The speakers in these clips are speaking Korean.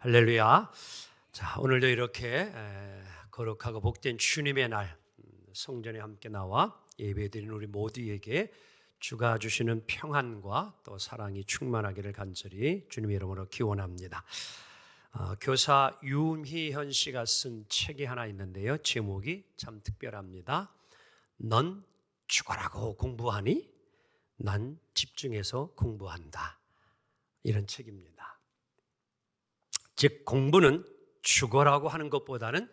할렐루야. 자, 오늘도 이렇게 거룩하고 복된 주님의 날 성전에 함께 나와 예배드리는 우리 모두에게 주가 주시는 평안과 또 사랑이 충만하기를 간절히 주님의 이름으로 기원합니다. 교사 윤희현 씨가 쓴 책이 하나 있는데요. 제목이 참 특별합니다. 넌 죽어라고 공부하니? 난 집중해서 공부한다. 이런 책입니다. 즉 공부는 죽어라고 하는 것보다는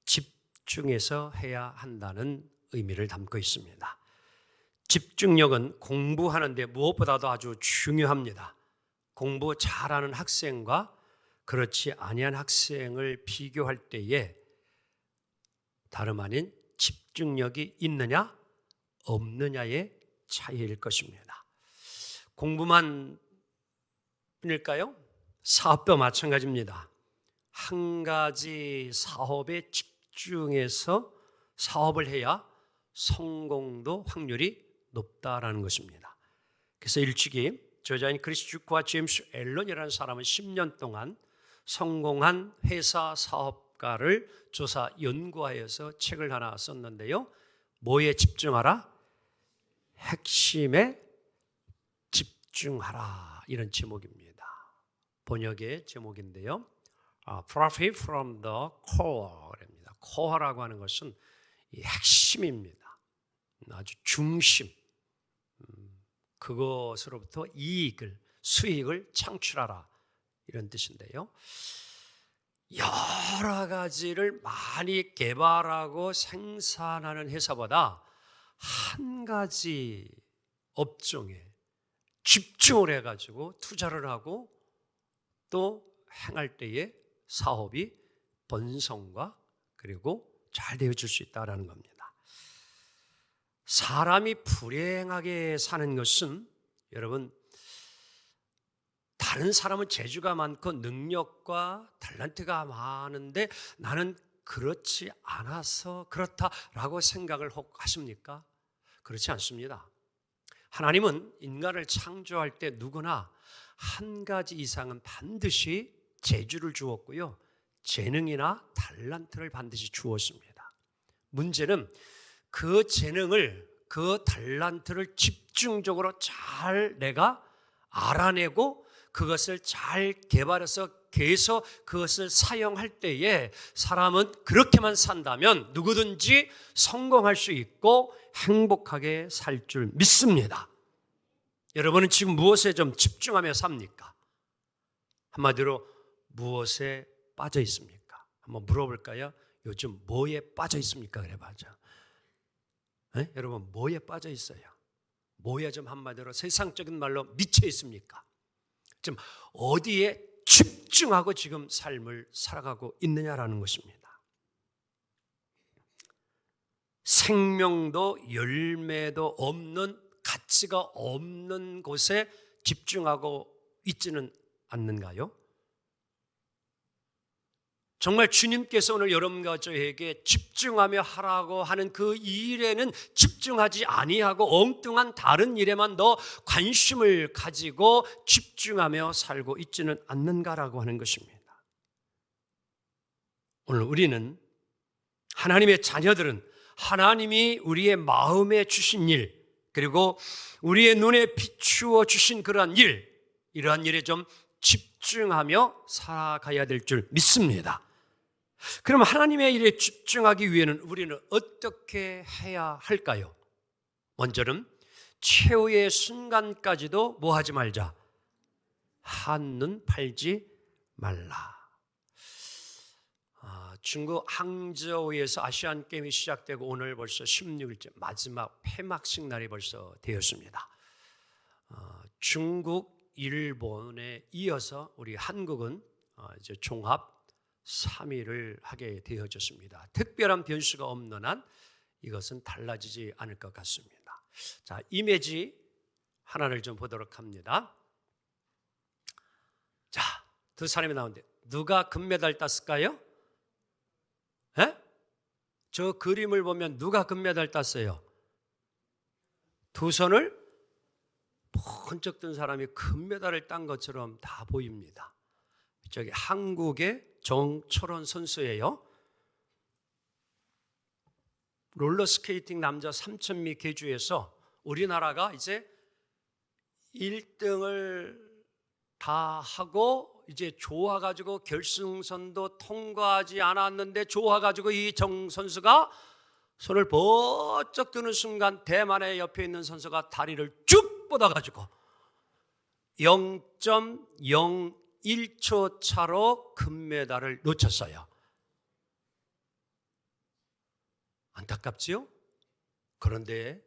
집중해서 해야 한다는 의미를 담고 있습니다. 집중력은 공부하는데 무엇보다도 아주 중요합니다. 공부 잘하는 학생과 그렇지 아니한 학생을 비교할 때에 다름 아닌 집중력이 있느냐 없느냐의 차이일 것입니다. 공부만일까요? 사업도 마찬가지입니다. 한 가지 사업에 집중해서 사업을 해야 성공도 확률이 높다라는 것입니다. 그래서 일찍이 저자인 크리스 주크와 제임스 앨런이라는 사람은 10년 동안 성공한 회사 사업가를 조사 연구하여서 책을 하나 썼는데요. 뭐에 집중하라? 핵심에 집중하라. 이런 제목입니다. 번역의 제목인데요. Profit from the core입니다. core라고 하는 것은 이 핵심입니다. 아주 중심. 그것으로부터 이익을, 수익을 창출하라. 이런 뜻인데요. 여러 가지를 많이 개발하고 생산하는 회사보다 한 가지 업종에 집중을 해가지고 투자를 하고 또 행할 때에 사업이 번성과 그리고 잘 되어질 수 있다는 겁니다. 사람이 불행하게 사는 것은 여러분 다른 사람은 재주가 많고 능력과 탤런트가 많은데 나는 그렇지 않아서 그렇다라고 생각을 혹 하십니까? 그렇지 않습니다. 하나님은 인간을 창조할 때 누구나 한 가지 이상은 반드시 재주를 주었고요. 재능이나 탤런트를 반드시 주었습니다. 문제는 그 재능을, 그 탤런트를 집중적으로 잘 내가 알아내고 그것을 잘 개발해서 계속 그것을 사용할 때에 사람은 그렇게만 산다면 누구든지 성공할 수 있고 행복하게 살 줄 믿습니다. 여러분은 지금 무엇에 좀 집중하며 삽니까? 한마디로 무엇에 빠져 있습니까? 한번 물어볼까요? 요즘 뭐에 빠져 있습니까? 그래 봐죠. 여러분 뭐에 빠져 있어요? 뭐에 좀 한마디로 세상적인 말로 미쳐 있습니까? 지금 어디에 집중하고 지금 삶을 살아가고 있느냐라는 것입니다. 생명도 열매도 없는 가치가 없는 곳에 집중하고 있지는 않는가요? 정말 주님께서 오늘 여러분과 저에게 집중하며 하라고 하는 그 일에는 집중하지 아니하고 엉뚱한 다른 일에만 더 관심을 가지고 집중하며 살고 있지는 않는가라고 하는 것입니다. 오늘 우리는 하나님의 자녀들은 하나님이 우리의 마음에 주신 일 그리고 우리의 눈에 비추어 주신 그러한 일, 이러한 일에 좀 집중하며 살아가야 될 줄 믿습니다. 그럼 하나님의 일에 집중하기 위해는 우리는 어떻게 해야 할까요? 먼저는 최후의 순간까지도 뭐 하지 말자? 한눈 팔지 말라. 중국 항저우에서 아시안 게임이 시작되고 오늘 벌써 16일째 마지막 폐막식 날이 벌써 되었습니다. 중국, 일본에 이어서 우리 한국은 이제 종합 3위를 하게 되어졌습니다. 특별한 변수가 없는 한 이것은 달라지지 않을 것 같습니다. 자, 이미지 하나를 좀 보도록 합니다. 자, 두 사람이 나오는데 누가 금메달 땄을까요? 저 그림을 보면 누가 금메달 땄어요? 두 손을 번쩍 든 사람이 금메달을 딴 것처럼 다 보입니다. 저기 한국의 정철원 선수예요. 롤러스케이팅 남자 3000미 계주에서 우리나라가 이제 1등을 다 하고 이제 좋아가지고 결승선도 통과하지 않았는데 좋아가지고 이 정 선수가 손을 번쩍 드는 순간 대만의 옆에 있는 선수가 다리를 쭉 뻗어가지고 0.01초 차로 금메달을 놓쳤어요. 안타깝지요? 그런데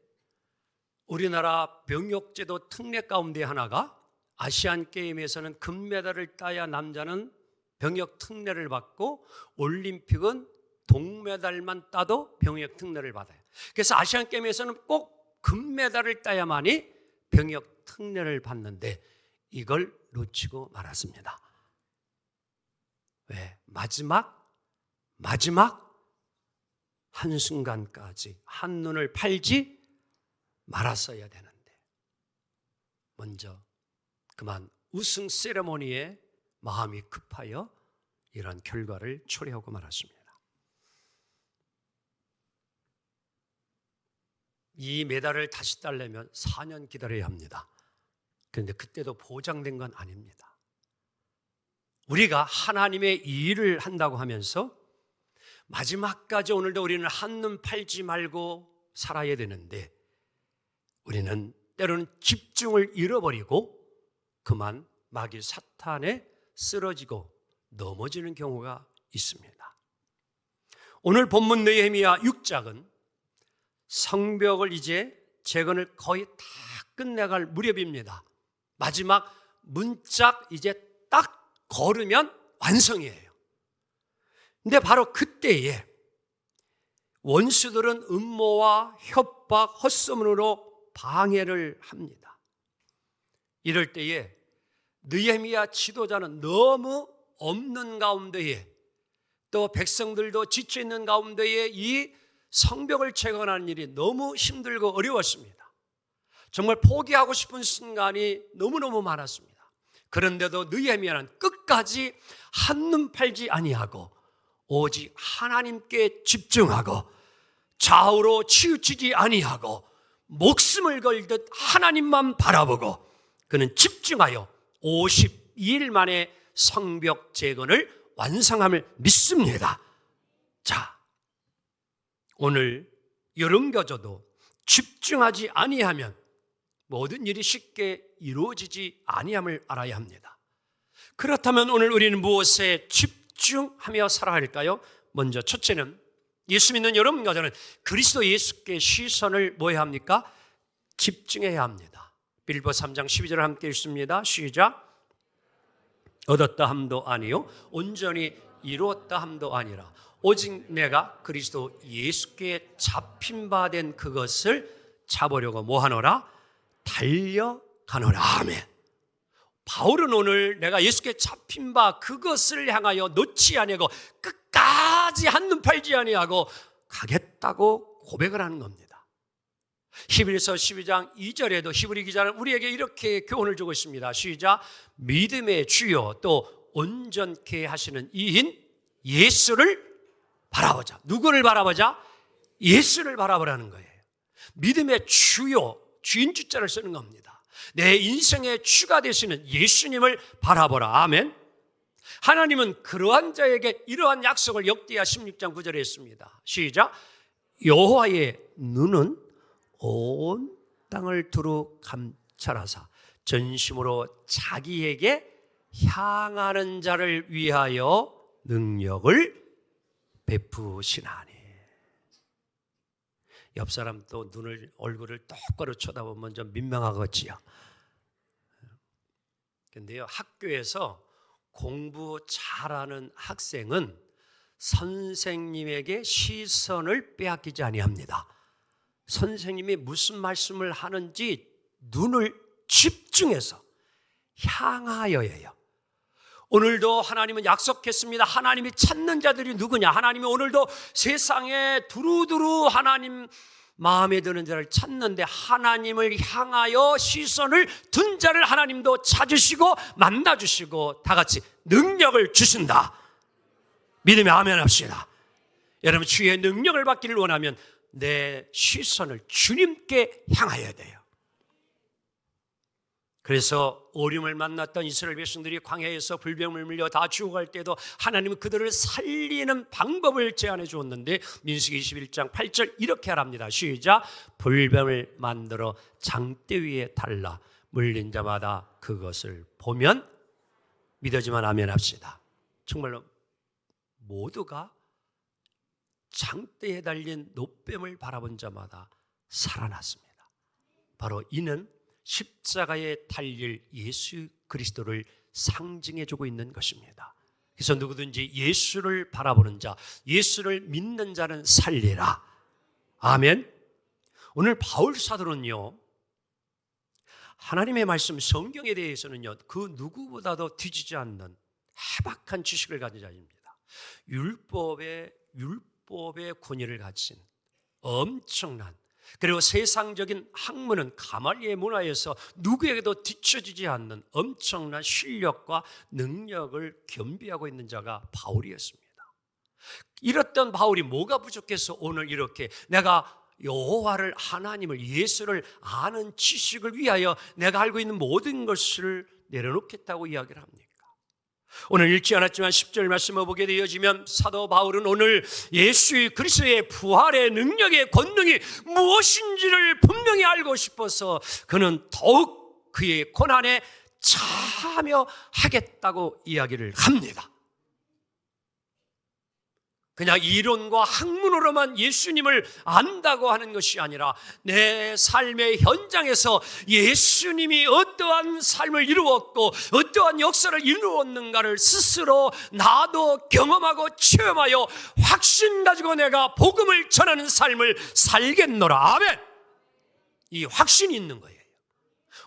우리나라 병역제도 특례 가운데 하나가 아시안게임에서는 금메달을 따야 남자는 병역 특례를 받고 올림픽은 동메달만 따도 병역 특례를 받아요. 그래서 아시안게임에서는 꼭 금메달을 따야만이 병역 특례를 받는데 이걸 놓치고 말았습니다. 왜? 마지막 한순간까지 한눈을 팔지 말았어야 되는데 먼저 그만 우승 세레모니에 마음이 급하여 이러한 결과를 초래하고 말았습니다. 이 메달을 다시 따려면 4년 기다려야 합니다. 그런데 그때도 보장된 건 아닙니다. 우리가 하나님의 일을 한다고 하면서 마지막까지 오늘도 우리는 한눈 팔지 말고 살아야 되는데 우리는 때로는 집중을 잃어버리고 그만 마귀 사탄에 쓰러지고 넘어지는 경우가 있습니다. 오늘 본문 느헤미야 6장은 성벽을 이제 재건을 거의 다 끝내갈 무렵입니다. 마지막 문짝 이제 딱 걸으면 완성이에요. 근데 바로 그때에 원수들은 음모와 협박, 헛소문으로 방해를 합니다. 이럴 때에 느헤미야 지도자는 너무 없는 가운데에 또 백성들도 지쳐있는 가운데에 이 성벽을 재건하는 일이 너무 힘들고 어려웠습니다. 정말 포기하고 싶은 순간이 너무너무 많았습니다. 그런데도 느헤미야는 끝까지 한눈 팔지 아니하고 오직 하나님께 집중하고 좌우로 치우치지 아니하고 목숨을 걸듯 하나님만 바라보고 그는 집중하여 52일 만에 성벽 재건을 완성함을 믿습니다. 자, 오늘 여름교조도 집중하지 아니하면 모든 일이 쉽게 이루어지지 아니함을 알아야 합니다. 그렇다면 오늘 우리는 무엇에 집중하며 살아야 할까요? 먼저 첫째는 예수 믿는 여러분과저는 그리스도 예수께 시선을 뭐 해야 합니까? 집중해야 합니다. 빌보 3장 12절을 함께 읽습니다. 시작. 얻었다 함도 아니요 온전히 이루었다 함도 아니라 오직 내가 그리스도 예수께 잡힌 바 된 그것을 잡으려고 뭐하노라? 달려가노라. 아멘. 바울은 오늘 내가 예수께 잡힌 바 그것을 향하여 놓지 아니하고 끝까지 한눈 팔지 아니하고 가겠다고 고백을 하는 겁니다. 히브리서 12장 2절에도 히브리 기자는 우리에게 이렇게 교훈을 주고 있습니다. 시작. 믿음의 주요 또 온전케 하시는 이인 예수를 바라보자. 누구를 바라보자? 예수를 바라보라는 거예요. 믿음의 주요, 주인 주자를 쓰는 겁니다. 내 인생의 주가 되시는 예수님을 바라보라. 아멘. 하나님은 그러한 자에게 이러한 약속을 역대하 16장 9절에 했습니다. 시작. 여호와의 눈은 온 땅을 두루 감찰하사 전심으로 자기에게 향하는 자를 위하여 능력을 베푸시나니. 옆 사람 또 얼굴을 똑바로 쳐다보면 좀 민망하겠지요. 그런데요, 학교에서 공부 잘하는 학생은 선생님에게 시선을 빼앗기지 아니합니다. 선생님이 무슨 말씀을 하는지 눈을 집중해서 향하여예요. 오늘도 하나님은 약속했습니다. 하나님이 찾는 자들이 누구냐? 하나님이 오늘도 세상에 두루두루 하나님 마음에 드는 자를 찾는데 하나님을 향하여 시선을 둔 자를 하나님도 찾으시고 만나주시고 다 같이 능력을 주신다. 믿으면 아멘 합시다. 여러분, 주의 능력을 받기를 원하면 내 시선을 주님께 향하여야 돼요. 그래서 오림을 만났던 이스라엘 백성들이 광야에서 불병을 물려 다 죽어갈 때도 하나님은 그들을 살리는 방법을 제안해 주었는데 민수기 21장 8절 이렇게 하랍니다. 시작. 불병을 만들어 장대 위에 달라 물린 자마다 그것을 보면 믿어지만 아멘 합시다. 정말로 모두가 장대에 달린 노뱀을 바라본 자마다 살아났습니다. 바로 이는 십자가에 달릴 예수 그리스도를 상징해주고 있는 것입니다. 그래서 누구든지 예수를 바라보는 자, 예수를 믿는 자는 살리라. 아멘. 오늘 바울 사도는요, 하나님의 말씀 성경에 대해서는요, 그 누구보다도 뒤지지 않는 해박한 지식을 가진 자입니다. 율법의 권위를 가진 엄청난, 그리고 세상적인 학문은 가말리의 문화에서 누구에게도 뒤처지지 않는 엄청난 실력과 능력을 겸비하고 있는 자가 바울이었습니다. 이랬던 바울이 뭐가 부족해서 오늘 이렇게 내가 여호와를, 하나님을, 예수를 아는 지식을 위하여 내가 알고 있는 모든 것을 내려놓겠다고 이야기를 합니까? 오늘 읽지 않았지만 10절 말씀을 보게 되어지면 사도 바울은 오늘 예수 그리스도의 부활의 능력의 권능이 무엇인지를 분명히 알고 싶어서 그는 더욱 그의 고난에 참여하겠다고 이야기를 합니다. 그냥 이론과 학문으로만 예수님을 안다고 하는 것이 아니라 내 삶의 현장에서 예수님이 어떠한 삶을 이루었고 어떠한 역사를 이루었는가를 스스로 나도 경험하고 체험하여 확신 가지고 내가 복음을 전하는 삶을 살겠노라. 아멘. 이 확신이 있는 거예요.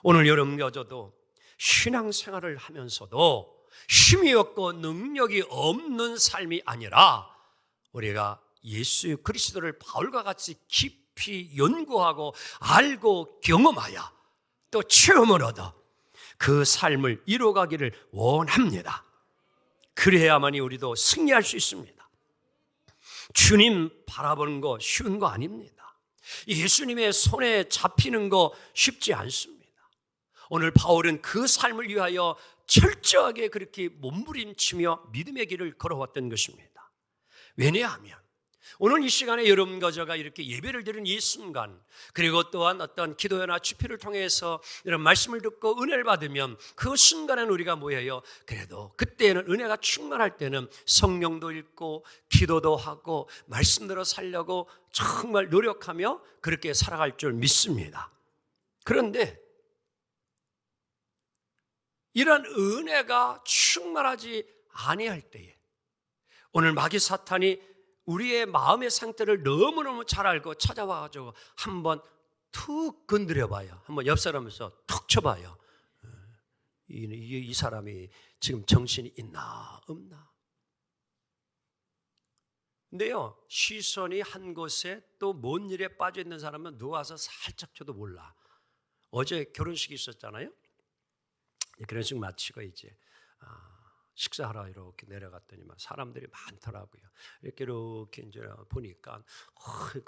오늘 여러분과 저도 신앙생활을 하면서도 힘이 없고 능력이 없는 삶이 아니라 우리가 예수 그리스도를 바울과 같이 깊이 연구하고 알고 경험하여 또 체험을 얻어 그 삶을 이루어가기를 원합니다. 그래야만이 우리도 승리할 수 있습니다. 주님 바라보는 거 쉬운 거 아닙니다. 예수님의 손에 잡히는 거 쉽지 않습니다. 오늘 바울은 그 삶을 위하여 철저하게 그렇게 몸부림치며 믿음의 길을 걸어왔던 것입니다. 왜냐하면 오늘 이 시간에 여러분과 저가 이렇게 예배를 드리는 이 순간, 그리고 또한 어떤 기도회나 집회를 통해서 이런 말씀을 듣고 은혜를 받으면 그 순간에는 우리가 뭐예요? 그래도 그때는 은혜가 충만할 때는 성경도 읽고 기도도 하고 말씀대로 살려고 정말 노력하며 그렇게 살아갈 줄 믿습니다. 그런데 이런 은혜가 충만하지 아니할 때에 오늘 마귀 사탄이 우리의 마음의 상태를 너무너무 잘 알고 찾아와가지고 한번 툭 건드려봐요. 한번 옆 사람에서 툭 쳐봐요. 이 사람이 지금 정신이 있나 없나. 근데요, 시선이 한 곳에 또 뭔 일에 빠져 있는 사람은 누워서 살짝 쳐도 몰라. 어제 결혼식이 있었잖아요. 결혼식 마치고 이제 식사하러 이렇게 내려갔더니만 사람들이 많더라고요. 이렇게 이제 보니까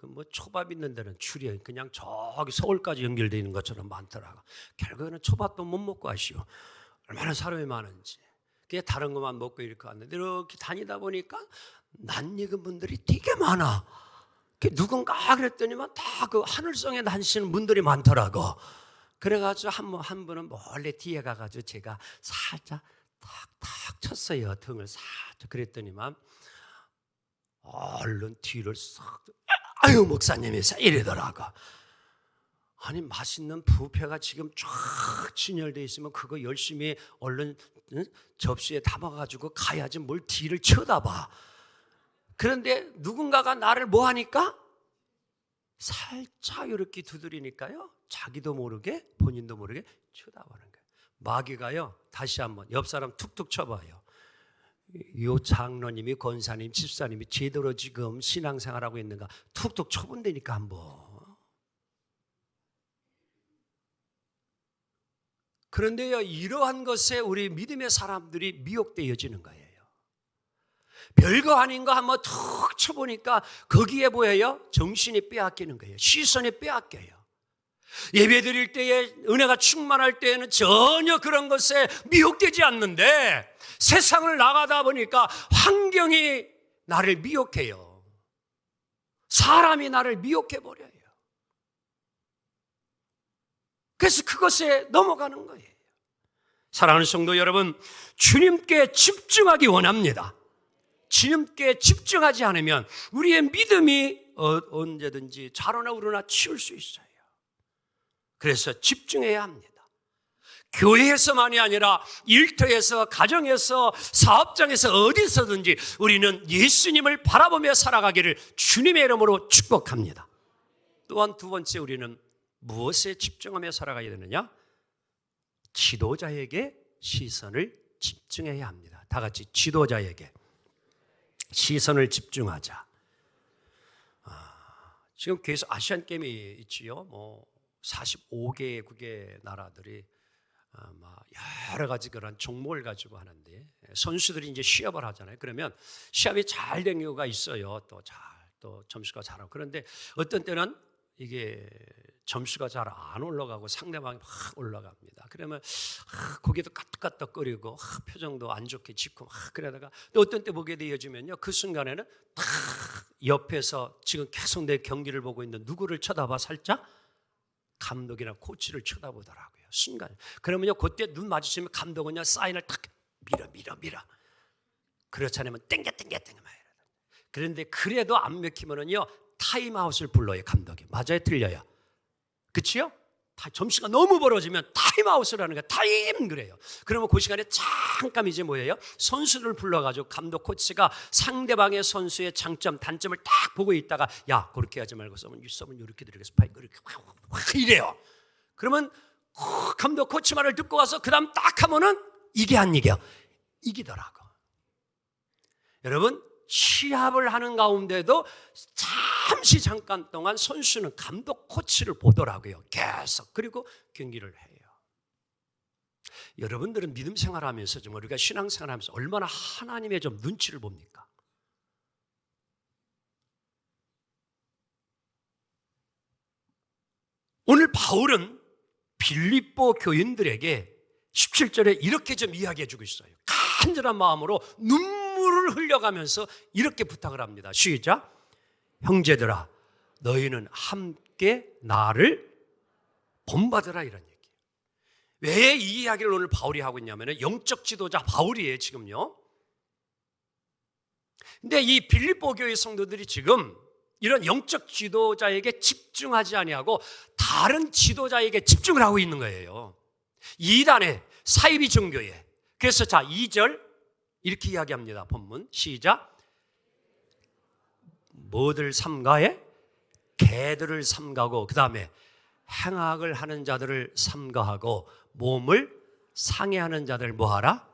뭐 초밥 있는 데는 줄이 그냥 저기 서울까지 연결되어 있는 것처럼 많더라고. 결국에는 초밥도 못 먹고 가시오. 얼마나 사람이 많은지. 그게 다른 것만 먹고 이렇게 왔는데 이렇게 다니다 보니까 낯익은 분들이 되게 많아. 누군가 그랬더니만 다 그 하늘성에 다니시는 분들이 많더라고. 그래가지고 한 분은 몰래 뒤에 가가지고 제가 살짝 탁탁 쳤어요. 등을 살짝. 그랬더니만 얼른 뒤를 싹, 아유 목사님이 이러더라고. 아니 맛있는 뷔페가 지금 쫙 진열되어 있으면 그거 열심히 얼른 접시에 담아가지고 가야지 뭘 뒤를 쳐다봐. 그런데 누군가가 나를 뭐 하니까 살짝 이렇게 두드리니까요, 자기도 모르게 본인도 모르게 쳐다보는 거예요. 마귀가요, 다시 한번 옆 사람 툭툭 쳐봐요. 요 장로님이, 권사님, 집사님이 제대로 지금 신앙생활하고 있는가 툭툭 쳐본다니까 한번. 그런데요, 이러한 것에 우리 믿음의 사람들이 미혹되어지는 거예요. 별거 아닌 거 한번 툭 쳐보니까 거기에 보여요? 정신이 빼앗기는 거예요. 시선이 빼앗겨요. 예배 드릴 때에 은혜가 충만할 때에는 전혀 그런 것에 미혹되지 않는데 세상을 나가다 보니까 환경이 나를 미혹해요. 사람이 나를 미혹해버려요. 그래서 그것에 넘어가는 거예요. 사랑하는 성도 여러분, 주님께 집중하기 원합니다. 주님께 집중하지 않으면 우리의 믿음이 언제든지 좌로나 우로나 치울 수 있어요. 그래서 집중해야 합니다. 교회에서만이 아니라 일터에서, 가정에서, 사업장에서 어디서든지 우리는 예수님을 바라보며 살아가기를 주님의 이름으로 축복합니다. 또한 두 번째, 우리는 무엇에 집중하며 살아가야 되느냐? 지도자에게 시선을 집중해야 합니다. 다 같이 지도자에게 시선을 집중하자. 지금 계속 아시안 게임이 있지요. 45개국의 나라들이 여러 가지 그런 종목을 가지고 하는데 선수들이 이제 시합을 하잖아요. 그러면 시합이 잘 된 경우가 있어요. 또 점수가 잘하고. 그런데 어떤 때는 이게 점수가 잘 안 올라가고 상대방이 막 올라갑니다. 그러면 고개도 까딱까딱거리고 표정도 안 좋게 짓고 그러다가 또 어떤 때 보게 되어지면요, 그 순간에는 딱 옆에서 지금 계속 내 경기를 보고 있는 누구를 쳐다봐? 살짝 감독이나 코치를 쳐다보더라고요. 순간. 그러면요, 그때 눈 마주치면 감독은요, 사인을 탁 밀어. 그렇지 않으면 땡겨. 그런데 그래도 안 맥히면은요, 타임아웃을 불러요, 감독이. 맞아요, 틀려요? 그치요? 점수가 너무 벌어지면 타임아웃을 하는 거예요. 타임 그래요. 그러면 그 시간에 잠깐 이제 뭐예요? 선수를 불러가지고 감독 코치가 상대방의 선수의 장점, 단점을 딱 보고 있다가 야, 그렇게 하지 말고 서면 이렇게 들어가 스파이크 이렇게 이래요. 그러면 감독 코치 말을 듣고 와서 그 다음 딱 하면은 이게 안 이겨. 이기더라고. 여러분, 시합을 하는 가운데도 잠깐 동안 선수는 감독 코치를 보더라고요. 계속. 그리고 경기를 해요. 여러분들은 믿음 생활하면서 좀 우리가 신앙생활하면서 얼마나 하나님의 좀 눈치를 봅니까? 오늘 바울은 빌립보 교인들에게 17절에 이렇게 좀 이야기해 주고 있어요. 간절한 마음으로 눈물을 흘려가면서 이렇게 부탁을 합니다. 시작. 형제들아, 너희는 함께 나를 본받으라, 이런 얘기예요. 왜 이 이야기를 오늘 바울이 하고 있냐면 영적 지도자 바울이에요, 지금요. 근데 이 빌립보 교회 성도들이 지금 이런 영적 지도자에게 집중하지 아니하고 다른 지도자에게 집중을 하고 있는 거예요. 이단의 사이비 종교에. 그래서 2절 이렇게 이야기합니다. 본문 시작. 뭐들 삼가해? 개들을 삼가고 그 다음에 행악을 하는 자들을 삼가하고 몸을 상해하는 자들을 뭐하라?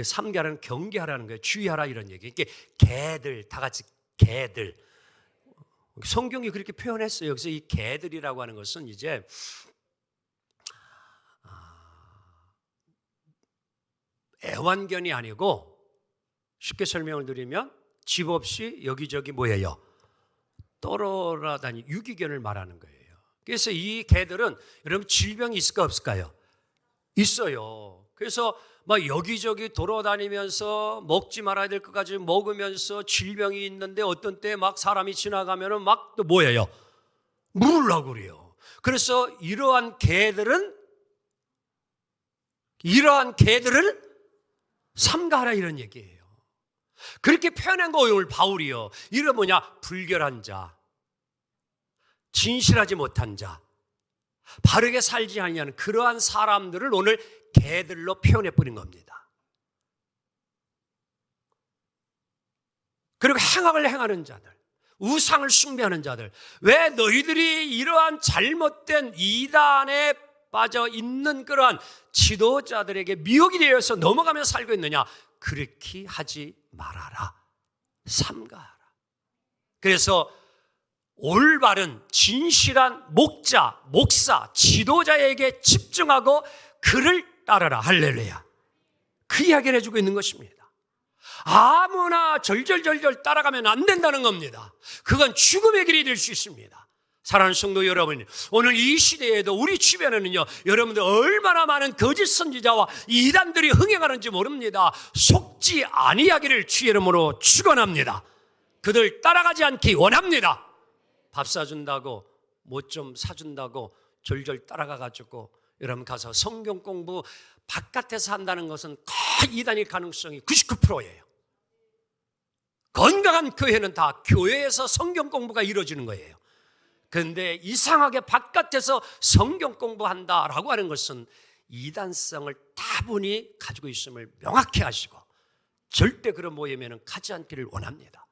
삼가하라는 경계하라는 거예요. 주의하라, 이런 얘기. 이게 개들, 다 같이 개들. 성경이 그렇게 표현했어요. 여기서 이 개들이라고 하는 것은 이제 애완견이 아니고 쉽게 설명을 드리면 집 없이 여기저기 뭐예요? 떠돌아다니는 유기견을 말하는 거예요. 그래서 이 개들은 여러분 질병이 있을까 없을까요? 있어요. 그래서 막 여기저기 돌아다니면서 먹지 말아야 될 것까지 먹으면서 질병이 있는데 어떤 때 막 사람이 지나가면은 막 또 뭐예요? 물으려고 그래요. 그래서 이러한 개들을 삼가하라, 이런 얘기예요. 그렇게 표현한 거예요, 오늘 바울이요. 이런 뭐냐? 불결한 자, 진실하지 못한 자, 바르게 살지 아니하는 그러한 사람들을 오늘 개들로 표현해 버린 겁니다. 그리고 행악을 행하는 자들, 우상을 숭배하는 자들, 왜 너희들이 이러한 잘못된 이단에 빠져 있는 그러한 지도자들에게 미혹이 되어서 넘어가며 살고 있느냐? 그렇게 하지 말아라. 삼가하라. 그래서 올바른 진실한 목자, 목사, 지도자에게 집중하고 그를 따르라. 할렐루야. 그 이야기를 해주고 있는 것입니다. 아무나 절절절절 따라가면 안 된다는 겁니다. 그건 죽음의 길이 될 수 있습니다. 사랑하는 성도 여러분, 오늘 이 시대에도 우리 주변에는요, 여러분들 얼마나 많은 거짓 선지자와 이단들이 흥행하는지 모릅니다. 속지 아니하기를 주의 이름으로 축원합니다. 그들 따라가지 않기 원합니다. 밥 사준다고, 뭐 좀 사준다고 절절 따라가가지고 여러분 가서 성경 공부 바깥에서 한다는 것은 거의 이단일 가능성이 99%예요. 건강한 교회는 다 교회에서 성경 공부가 이루어지는 거예요. 그런데 이상하게 바깥에서 성경 공부한다라고 하는 것은 이단성을 다분히 가지고 있음을 명확히 하시고 절대 그런 모임에는 가지 않기를 원합니다.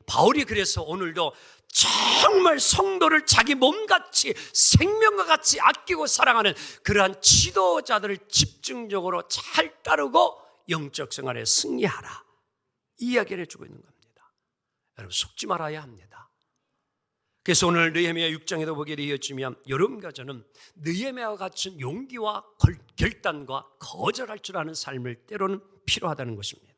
바울이 그래서 오늘도 정말 성도를 자기 몸같이 생명과 같이 아끼고 사랑하는 그러한 지도자들을 집중적으로 잘 따르고 영적 생활에 승리하라, 이 이야기를 해주고 있는 겁니다. 여러분, 속지 말아야 합니다. 그래서 오늘 느헤미야 6장에도 보게 되었지만 여러분과 저는 느헤미야와 같은 용기와 결단과 거절할 줄 아는 삶을 때로는 필요하다는 것입니다.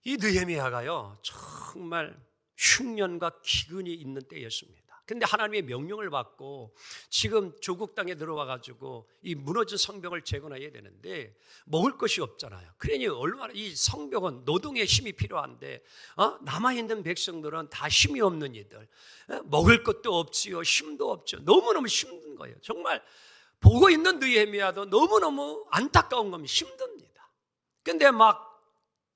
이 느헤미야가요, 정말 흉년과 기근이 있는 때였습니다. 그런데 하나님의 명령을 받고 지금 조국 땅에 들어와가지고 이 무너진 성벽을 재건해야 되는데 먹을 것이 없잖아요. 그러니 얼마나 이 성벽은 노동의 힘이 필요한데 남아있는 백성들은 다 힘이 없는 이들, 먹을 것도 없지요, 힘도 없죠. 너무너무 힘든 거예요. 정말 보고 있는 느헤미야도 너무너무 안타까운 겁니다. 힘듭니다. 그런데 막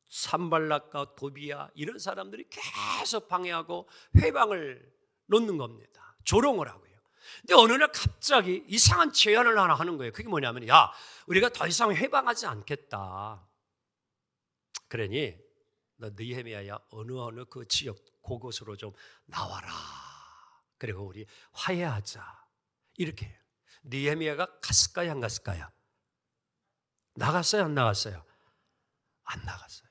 산발락과 도비야 이런 사람들이 계속 방해하고 회방을 놓는 겁니다. 조롱을 하고요. 근데 어느 날 갑자기 이상한 제안을 하나 하는 거예요. 그게 뭐냐면, 야, 우리가 더 이상 회방하지 않겠다. 그러니 너 느헤미야야 어느 그 지역 그곳으로 좀 나와라. 그리고 우리 화해하자. 이렇게 해요. 느헤미야가 갔을까요, 안 갔을까요? 나갔어요, 안 나갔어요? 안 나갔어요.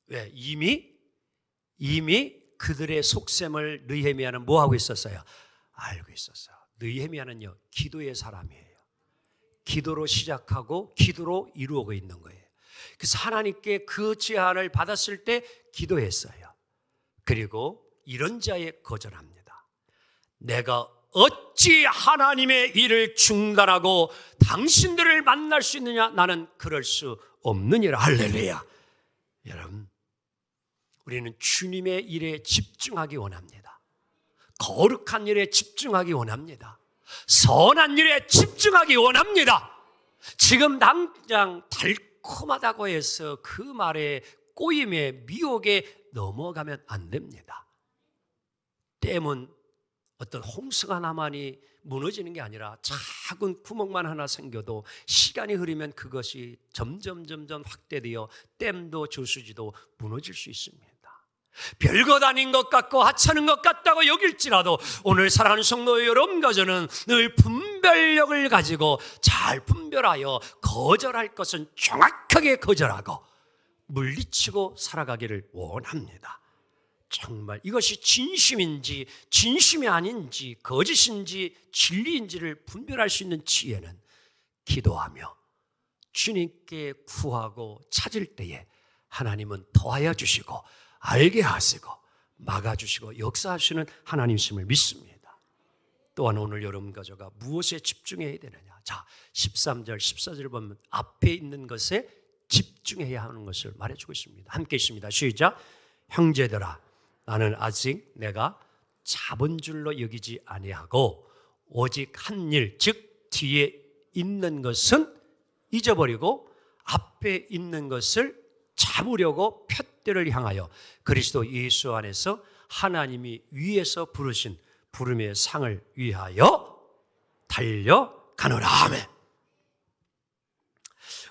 왜? 이미 그들의 속셈을 느헤미야는 뭐하고 있었어요? 알고 있었어요. 느헤미야는요, 기도의 사람이에요. 기도로 시작하고 기도로 이루어가고 있는 거예요. 그래서 하나님께 그 제안을 받았을 때 기도했어요. 그리고 이런 자에 거절합니다. 내가 어찌 하나님의 일을 중단하고 당신들을 만날 수 있느냐? 나는 그럴 수 없느니라. 할렐루야. 여러분, 우리는 주님의 일에 집중하기 원합니다. 거룩한 일에 집중하기 원합니다. 선한 일에 집중하기 원합니다. 지금 당장 달콤하다고 해서 그 말에 꼬임에 미혹에 넘어가면 안 됩니다. 댐은 어떤 홍수가 나만이 무너지는 게 아니라 작은 구멍만 하나 생겨도 시간이 흐르면 그것이 점점 확대되어 댐도 저수지도 무너질 수 있습니다. 별것 아닌 것 같고 하찮은 것 같다고 여길지라도 오늘 사랑하는 성도 여러분과 저는 늘 분별력을 가지고 잘 분별하여 거절할 것은 정확하게 거절하고 물리치고 살아가기를 원합니다. 정말 이것이 진심인지 진심이 아닌지 거짓인지 진리인지를 분별할 수 있는 지혜는 기도하며 주님께 구하고 찾을 때에 하나님은 더하여 주시고 알게 하시고 막아주시고 역사하시는 하나님이심을 믿습니다. 또한 오늘 여러분과 저가 무엇에 집중해야 되느냐? 자, 13절 14절 보면 앞에 있는 것에 집중해야 하는 것을 말해주고 있습니다. 함께 있습니다. 시작. 형제들아, 나는 아직 내가 자본줄로 여기지 아니하고 오직 한 일, 즉 뒤에 있는 것은 잊어버리고 앞에 있는 것을 잡으려고 푯대를 향하여 그리스도 예수 안에서 하나님이 위에서 부르신 부름의 상을 위하여 달려가노라. 아멘.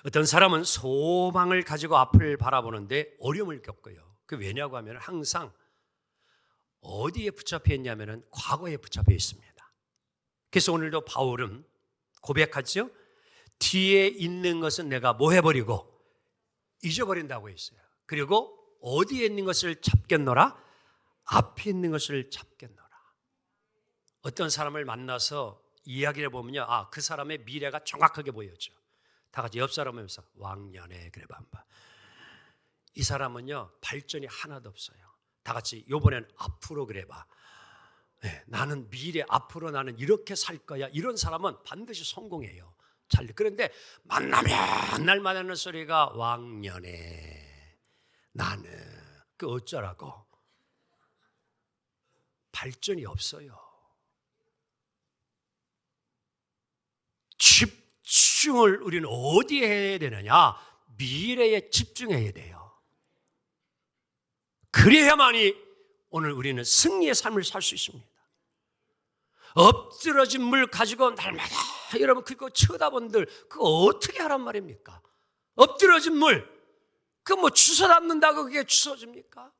어떤 사람은 소망을 가지고 앞을 바라보는데 어려움을 겪어요. 그 왜냐고 하면 항상 어디에 붙잡혀 있냐면 과거에 붙잡혀 있습니다. 그래서 오늘도 바울은 고백하죠. 뒤에 있는 것은 내가 뭐 해버리고 잊어버린다고 했어요. 그리고 어디에 있는 것을 잡겠노라? 앞에 있는 것을 잡겠노라. 어떤 사람을 만나서 이야기를 보면요, 그 사람의 미래가 정확하게 보여져. 다 같이 옆 사람 보면서 왕년에 그래 봐봐. 이 사람은요 발전이 하나도 없어요. 다 같이 요번엔 앞으로 그래 봐. 네, 나는 미래 앞으로 나는 이렇게 살 거야. 이런 사람은 반드시 성공해요. 잘. 그런데 만나면 날 만나는 소리가 왕년에 나는 그 어쩌라고. 발전이 없어요. 집중을 우리는 어디에 해야 되느냐? 미래에 집중해야 돼요. 그래야만이 오늘 우리는 승리의 삶을 살 수 있습니다. 엎드러진 물 가지고 날마다 여러분 그거 쳐다본들 그거 어떻게 하란 말입니까? 엎드러진 물 그거 뭐 주워 담는다고 그게 주워집니까?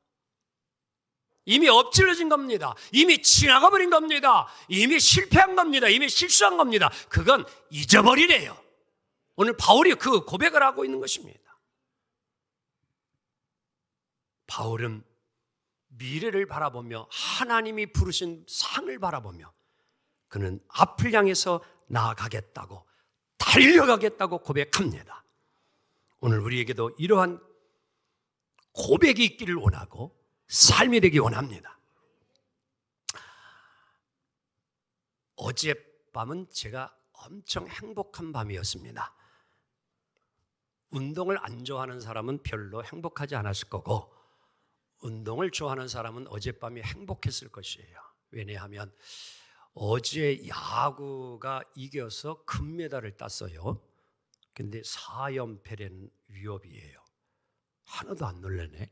이미 엎질러진 겁니다. 이미 지나가 버린 겁니다. 이미 실패한 겁니다. 이미 실수한 겁니다. 그건 잊어버리래요. 오늘 바울이 그 고백을 하고 있는 것입니다. 바울은 미래를 바라보며 하나님이 부르신 상을 바라보며 그는 앞을 향해서 나아가겠다고 달려가겠다고 고백합니다. 오늘 우리에게도 이러한 고백이 있기를 원하고 삶이 되기 원합니다. 어젯밤은 제가 엄청 행복한 밤이었습니다. 운동을 안 좋아하는 사람은 별로 행복하지 않았을 거고 운동을 좋아하는 사람은 어젯밤이 행복했을 것이에요. 왜냐하면 어제 야구가 이겨서 금메달을 땄어요. 근데 4연패라는 위협이에요. 하나도 안 놀라네.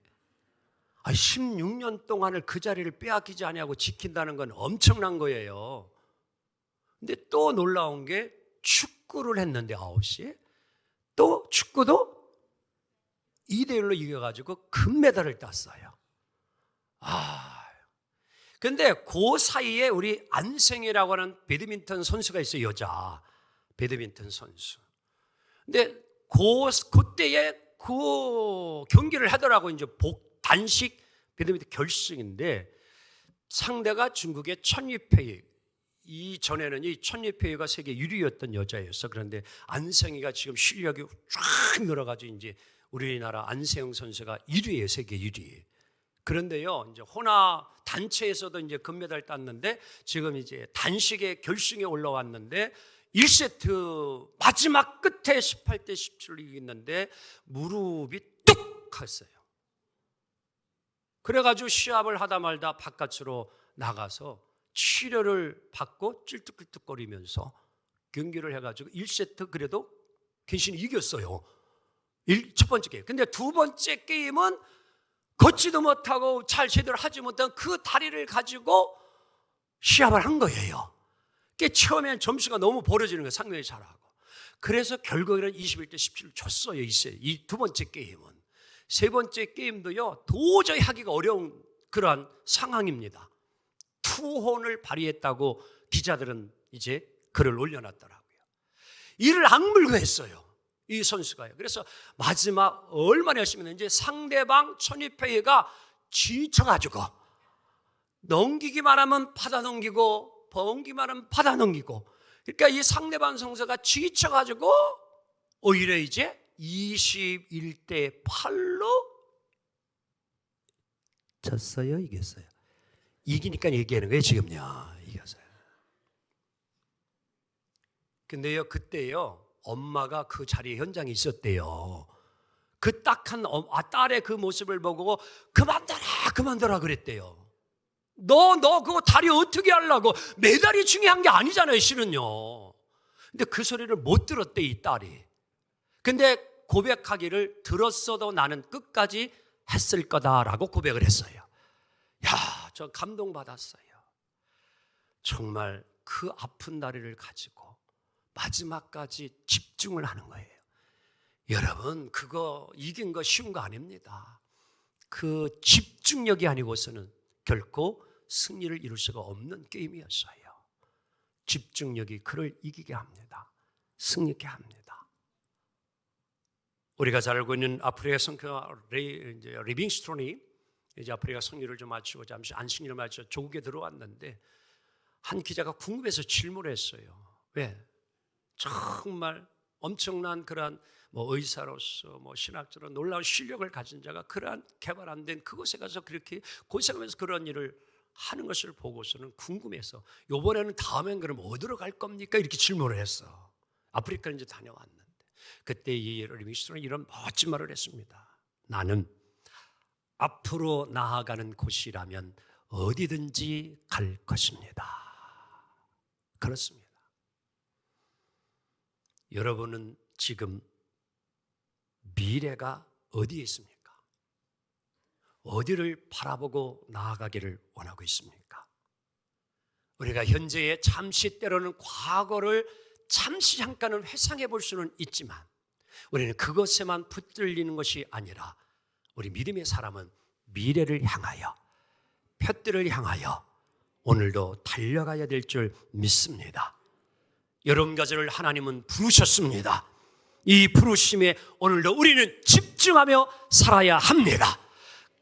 16년 동안을 그 자리를 빼앗기지 아니하고 지킨다는 건 엄청난 거예요. 근데 또 놀라운 게 축구를 했는데 9시에 또 축구도 2대1로 이겨가지고 금메달을 땄어요. 근데 그 사이에 우리 안생이라고 하는 배드민턴 선수가 있어요. 여자 배드민턴 선수. 근데 그때에 그 경기를 하더라고. 이제 단식 배드민턴 결승인데 상대가 중국의 천유페이. 이전에는 이 천유페이가 세계 1위였던 여자였어. 그런데 안생이가 지금 실력이 쫙 늘어가지고 이제 우리나라 안세영 선수가 1위예요. 세계 1위. 그런데요, 이제 호나 단체에서도 이제 금메달 땄는데 지금 이제 단식의 결승에 올라왔는데 1세트 마지막 끝에 18대 17로 이겼는데 무릎이 뚝 했어요. 그래가지고 시합을 하다 말다 바깥으로 나가서 치료를 받고 찔뚝찔뚝거리면서 경기를 해가지고 1세트 그래도 괜히 이겼어요. 첫 번째 게임. 근데 두 번째 게임은 걷지도 못하고 잘 제대로 하지 못한 그 다리를 가지고 시합을 한 거예요. 처음에는 점수가 너무 벌어지는 거예요. 상당히 잘하고. 그래서 결국에는 21대 17을 줬어요. 이 두 번째 게임은. 세 번째 게임도요, 도저히 하기가 어려운 그러한 상황입니다. 투혼을 발휘했다고 기자들은 이제 글을 올려놨더라고요. 이를 악물고 했어요. 이 선수가요. 그래서 마지막 얼마나 열심히 했는지 상대방 천유페이가 지쳐가지고 넘기기만 하면 받아 넘기고 번기만 하면 받아 넘기고 그러니까 이 상대방 선수가 지쳐가지고 오히려 이제 21대 8로 졌어요? 이겼어요? 이기니까 얘기하는 거예요. 지금요. 이겼어요. 근데요 그때요 엄마가 그 자리에 현장에 있었대요. 그 딱한 딸의 그 모습을 보고 그만둬라 그랬대요. 너 그거 다리 어떻게 하려고? 메달이 중요한 게 아니잖아요 실은요. 근데 그 소리를 못 들었대 이 딸이. 근데 고백하기를 들었어도 나는 끝까지 했을 거다라고 고백을 했어요. 야, 저 감동받았어요. 정말 그 아픈 다리를 가지고 마지막까지 집중을 하는 거예요. 여러분 그거 이긴 거 쉬운 거 아닙니다. 그 집중력이 아니고서는 결코 승리를 이룰 수가 없는 게임이었어요. 집중력이 그를 이기게 합니다. 승리케 합니다. 우리가 잘 알고 있는 아프리카 선교 리빙스톤이 이제 아프리카 선교를 좀 마치고 잠시 안식일을 마쳐 조국에 들어왔는데 한 기자가 궁금해서 질문을 했어요. 왜? 정말 엄청난 그러한 의사로서 신학적으로 놀라운 실력을 가진 자가 그러한 개발 안 된 그곳에 가서 그렇게 고생하면서 그런 일을 하는 것을 보고서는 궁금해서 이번에는 다음엔 그럼 어디로 갈 겁니까? 이렇게 질문을 했어. 아프리카를 이제 다녀왔는데 그때 이 리빙스턴은 이런 멋진 말을 했습니다. 나는 앞으로 나아가는 곳이라면 어디든지 갈 것입니다. 그렇습니다. 여러분은 지금 미래가 어디에 있습니까? 어디를 바라보고 나아가기를 원하고 있습니까? 우리가 현재의 잠시 때로는 과거를 잠시 잠깐은 회상해 볼 수는 있지만 우리는 그것에만 붙들리는 것이 아니라 우리 믿음의 사람은 미래를 향하여 푯들을 향하여 오늘도 달려가야 될 줄 믿습니다. 여러분까지를 하나님은 부르셨습니다. 이 부르심에 오늘도 우리는 집중하며 살아야 합니다.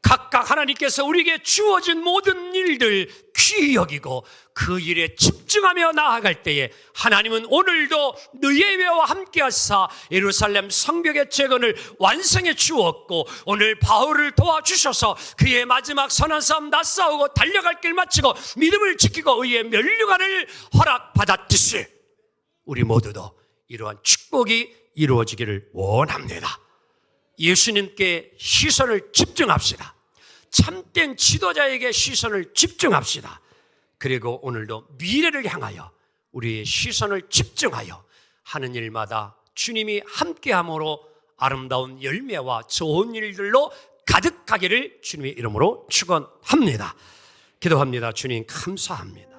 각각 하나님께서 우리에게 주어진 모든 일들 귀히 여기고 그 일에 집중하며 나아갈 때에 하나님은 오늘도 느헤미야와 함께 하사 예루살렘 성벽의 재건을 완성해 주었고 오늘 바울을 도와주셔서 그의 마지막 선한 싸움 다 싸우고 달려갈 길 마치고 믿음을 지키고 의의 면류관을 허락받았듯이 우리 모두도 이러한 축복이 이루어지기를 원합니다. 예수님께 시선을 집중합시다. 참된 지도자에게 시선을 집중합시다. 그리고 오늘도 미래를 향하여 우리의 시선을 집중하여 하는 일마다 주님이 함께함으로 아름다운 열매와 좋은 일들로 가득하기를 주님의 이름으로 축원합니다. 기도합니다. 주님 감사합니다.